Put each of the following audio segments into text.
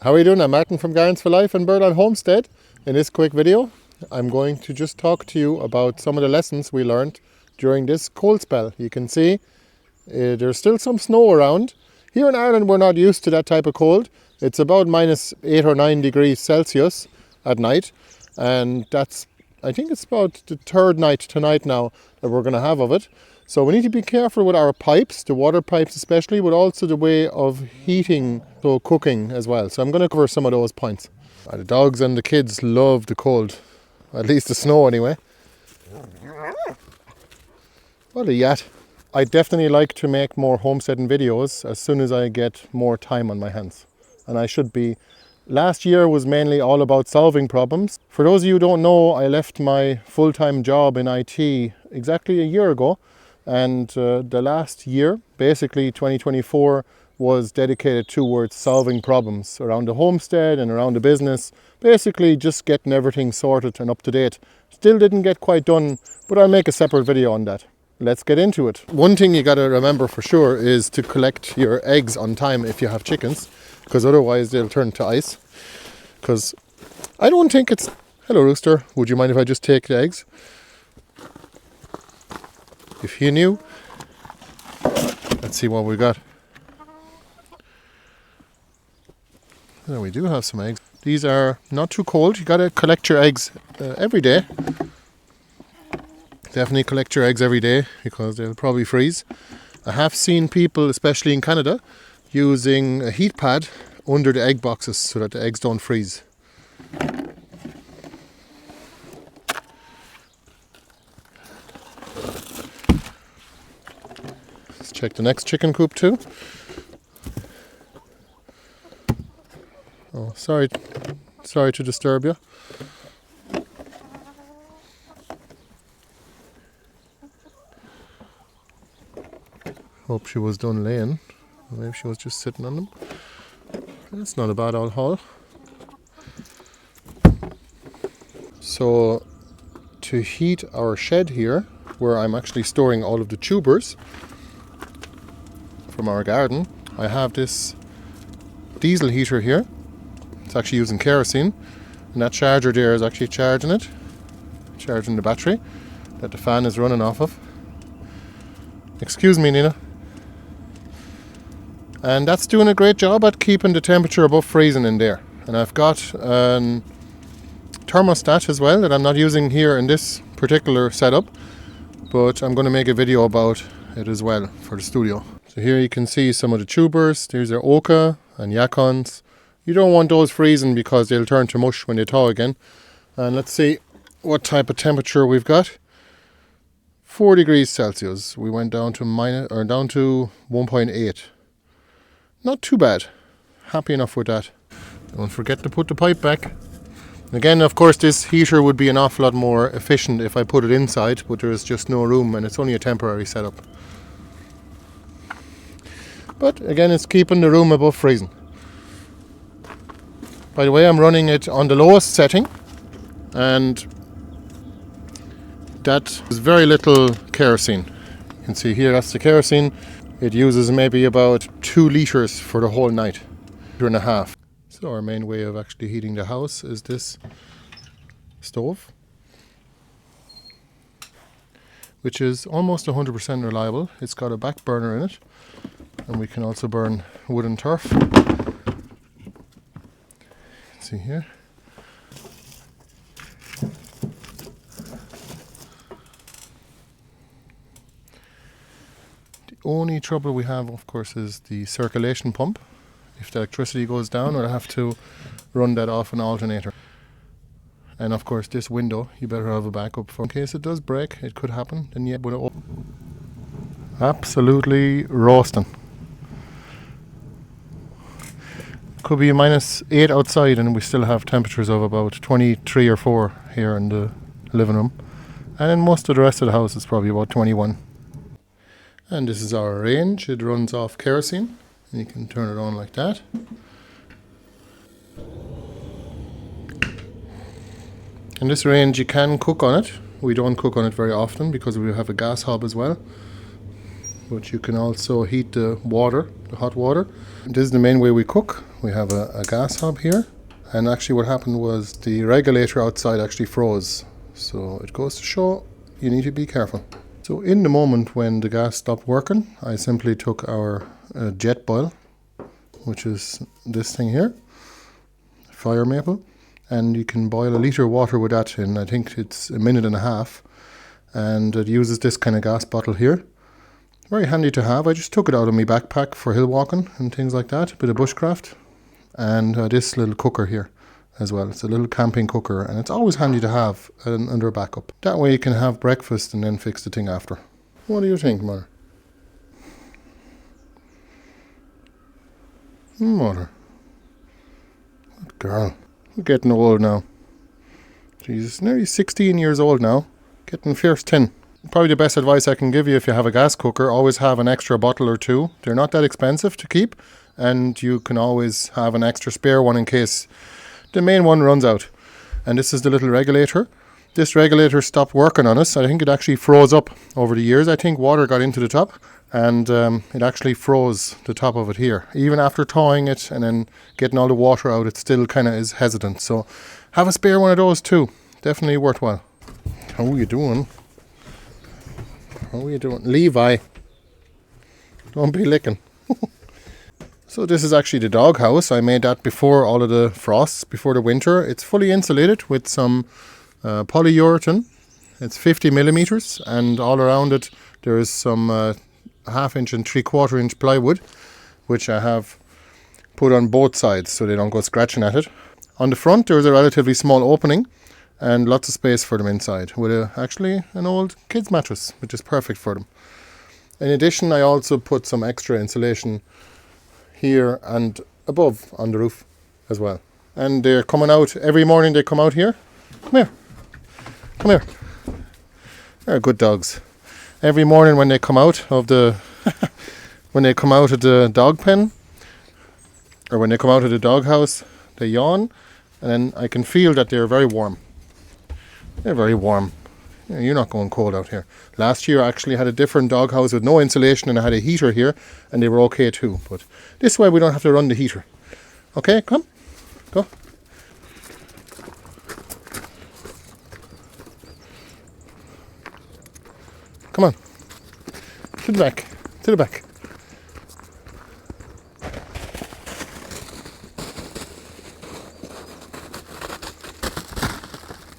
How are you doing? I'm Martin from Gardens for Life and Birdland Homestead. In this quick video, I'm going to just talk to you about some of the lessons we learned during this cold spell. You can see there's still some snow around. Here in Ireland, we're not used to that type of cold. It's about -8 or 9 degrees Celsius at night. And I think it's about the third night tonight now that we're going to have of it. So we need to be careful with our pipes, the water pipes especially, but also the way of heating, so cooking as well. So I'm going to cover some of those points. The dogs and the kids love the cold, at least the snow anyway. What a yat. I definitely like to make more homesteading videos as soon as I get more time on my hands. And I should be. Last year was mainly all about solving problems. For those of you who don't know, I left my full-time job in IT exactly a year ago. And the last year, basically 2024, was dedicated towards solving problems around the homestead and around the business. Basically just getting everything sorted and up to date. Still didn't get quite done, but I'll make a separate video on that. Let's get into it. One thing you got to remember for sure is to collect your eggs on time if you have chickens, because otherwise they'll turn to ice. Because I don't think it's... Hello rooster, would you mind if I just take the eggs? If you knew. Let's see what we got. There we do have some eggs. These are not too cold. You got to collect your eggs every day. Definitely collect your eggs every day because they'll probably freeze. I have seen people, especially in Canada, using a heat pad under the egg boxes so that the eggs don't freeze. Let's check the next chicken coop too. Oh, sorry to disturb you. Hope she was done laying. Maybe she was just sitting on them. That's not a bad old haul. So to heat our shed here, where I'm actually storing all of the tubers from our garden, I have this diesel heater here. It's actually using kerosene, and that charger there is actually charging the battery that the fan is running off of. Excuse me, Nina. And that's doing a great job at keeping the temperature above freezing in there. And I've got a thermostat as well that I'm not using here in this particular setup, but I'm going to make a video about it as well for the studio. So here you can see some of the tubers. These are oca and yacons. You don't want those freezing because they'll turn to mush when they thaw again. And let's see what type of temperature we've got. 4 degrees Celsius. We went down to 1.8. Not too bad. Happy enough with that. Don't forget to put the pipe back. Again, of course, this heater would be an awful lot more efficient if I put it inside, but there is just no room and it's only a temporary setup. But again, it's keeping the room above freezing. By the way, I'm running it on the lowest setting, and that is very little kerosene. You can see here, that's the kerosene. It uses maybe about 2 litres for the whole night, 2.5. So our main way of actually heating the house is this stove, which is almost 100% reliable. It's got a back burner in it, and we can also burn wood and turf. See here. The only trouble we have, of course, is the circulation pump. If the electricity goes down, I'll have to run that off an alternator. And of course, this window, you better have a backup for in case it does break. It could happen. Then you would absolutely roasting. Could be -8 outside and we still have temperatures of about 23 or 4 here in the living room. And in most of the rest of the house it's probably about 21. And this is our range. It runs off kerosene. And you can turn it on like that. And this range you can cook on it. We don't cook on it very often because we have a gas hob as well. but you can also heat the water, the hot water. This is the main way we cook. We have a gas hob here, and actually what happened was the regulator outside actually froze. So it goes to show you need to be careful. So in the moment when the gas stopped working, I simply took our jet boil, which is this thing here, fire maple, and you can boil a litre of water with that in, I think it's a minute and a half, and it uses this kind of gas bottle here. Very handy to have. I just took it out of my backpack for hill walking and things like that, a bit of bushcraft, and this little cooker here as well. It's a little camping cooker, and it's always handy to have under a backup. That way you can have breakfast and then fix the thing after. What do you think, Mother? Mother. Good girl. We're getting old now. Jesus, nearly 16 years old now. Getting fierce tin. Probably the best advice I can give you if you have a gas cooker, always have an extra bottle or two. They're not that expensive to keep, and you can always have an extra spare one in case the main one runs out. And this is the little regulator. This regulator stopped working on us. I think it actually froze up over the years. I think water got into the top, and it actually froze the top of it here. Even after thawing it and then getting all the water out, it still kind of is hesitant. So have a spare one of those too. Definitely worthwhile. How are you doing? How are you doing? Levi, don't be licking. So this is actually the dog house. I made that before all of the frosts, before the winter. It's fully insulated with some polyurethane. It's 50 millimeters, and all around it there is some 1/2 inch and 3/4 inch plywood, which I have put on both sides so they don't go scratching at it. On the front there is a relatively small opening and lots of space for them inside, with actually an old kids mattress, which is perfect for them. In addition, I also put some extra insulation here and above on the roof as well. And they're coming out every morning. They come out here. Come here. Come here. They're good dogs. Every morning when they come out of the when they come out of the dog pen, or when they come out of the dog house, they yawn, and then I can feel that they're very warm. They're very warm. You're not going cold out here. Last year I actually had a different dog house with no insulation, and I had a heater here, and they were okay too. But this way we don't have to run the heater. Okay, come. Go. Come on. To the back. To the back.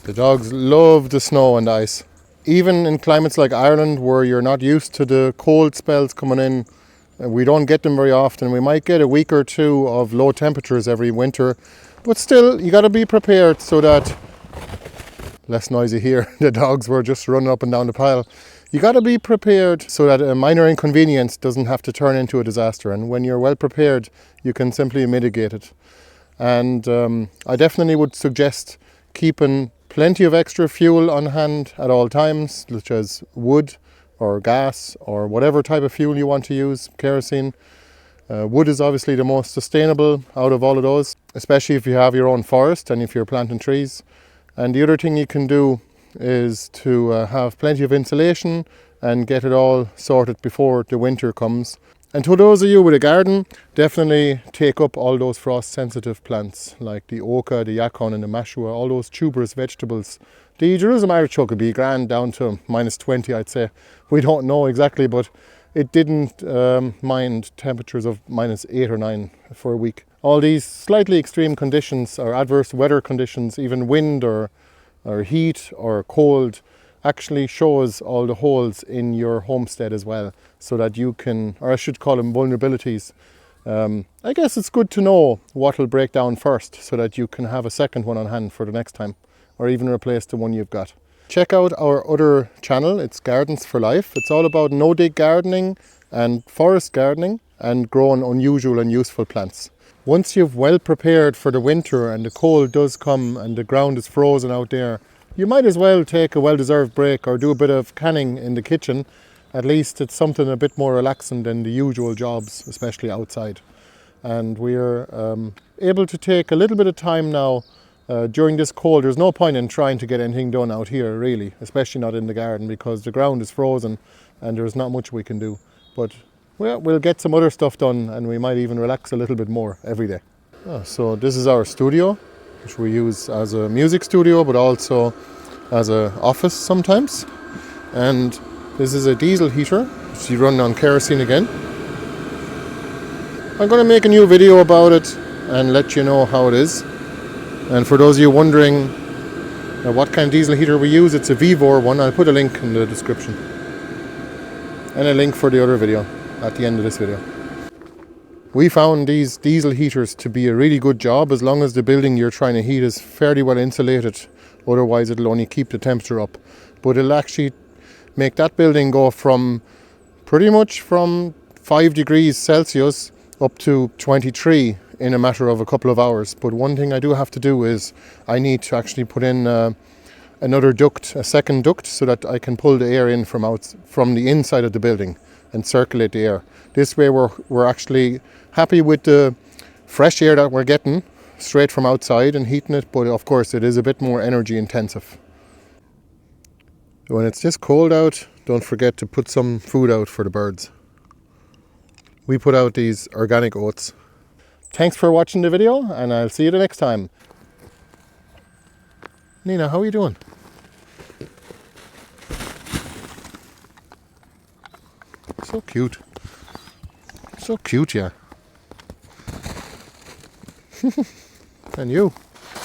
The dogs love the snow and the ice. Even in climates like Ireland, where you're not used to the cold spells coming in, we don't get them very often. We might get a week or two of low temperatures every winter, but still, you got to be prepared so that, less noisy here, the dogs were just running up and down the pile. You got to be prepared so that a minor inconvenience doesn't have to turn into a disaster. And when you're well prepared, you can simply mitigate it. And I definitely would suggest keeping plenty of extra fuel on hand at all times, such as wood or gas or whatever type of fuel you want to use, kerosene. Wood is obviously the most sustainable out of all of those, especially if you have your own forest and if you're planting trees. And the other thing you can do is to have plenty of insulation and get it all sorted before the winter comes. And to those of you with a garden, definitely take up all those frost-sensitive plants like the oca, the yacon and the mashua, all those tuberous vegetables. The Jerusalem artichoke would be grand down to -20, I'd say. We don't know exactly, but it didn't mind temperatures of -8 or 9 for a week. All these slightly extreme conditions or adverse weather conditions, even wind or heat or cold, actually shows all the holes in your homestead as well, so that you can, or I should call them vulnerabilities. I guess it's good to know what will break down first so that you can have a second one on hand for the next time, or even replace the one you've got. Check out our other channel, it's Gardens for Life. It's all about no-dig gardening and forest gardening and growing unusual and useful plants. Once you've well prepared for the winter and the cold does come and the ground is frozen out there, you might as well take a well-deserved break or do a bit of canning in the kitchen. At least it's something a bit more relaxing than the usual jobs, especially outside. And we're able to take a little bit of time now during this cold. There's no point in trying to get anything done out here really, especially not in the garden, because the ground is frozen and there's not much we can do. But well, we'll get some other stuff done, and we might even relax a little bit more every day. So this is our studio, which we use as a music studio, but also as an office sometimes. And this is a diesel heater, which you run on kerosene again. I'm going to make a new video about it and let you know how it is. And for those of you wondering what kind of diesel heater we use, it's a Vivor one. I'll put a link in the description. And a link for the other video at the end of this video. We found these diesel heaters to be a really good job as long as the building you're trying to heat is fairly well insulated. Otherwise it'll only keep the temperature up. But it'll actually make that building go from pretty much from 5 degrees Celsius up to 23 in a matter of a couple of hours. But one thing I do have to do is I need to actually put in another duct, a second duct, so that I can pull the air in from the inside of the building and circulate the air. This way we're actually happy with the fresh air that we're getting straight from outside and heating it, but of course it is a bit more energy intensive. When it's this cold out, don't forget to put some food out for the birds. We put out these organic oats. Thanks for watching the video, and I'll see you the next time. Nina, how are you doing? So cute. So cute, yeah. And you're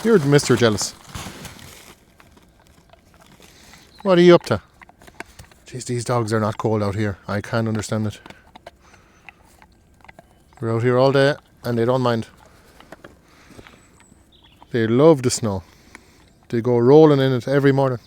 Mr. Jealous. What are you up to? Jeez, these dogs are not cold out here. I can't understand it. We're out here all day and they don't mind. They love the snow. They go rolling in it every morning.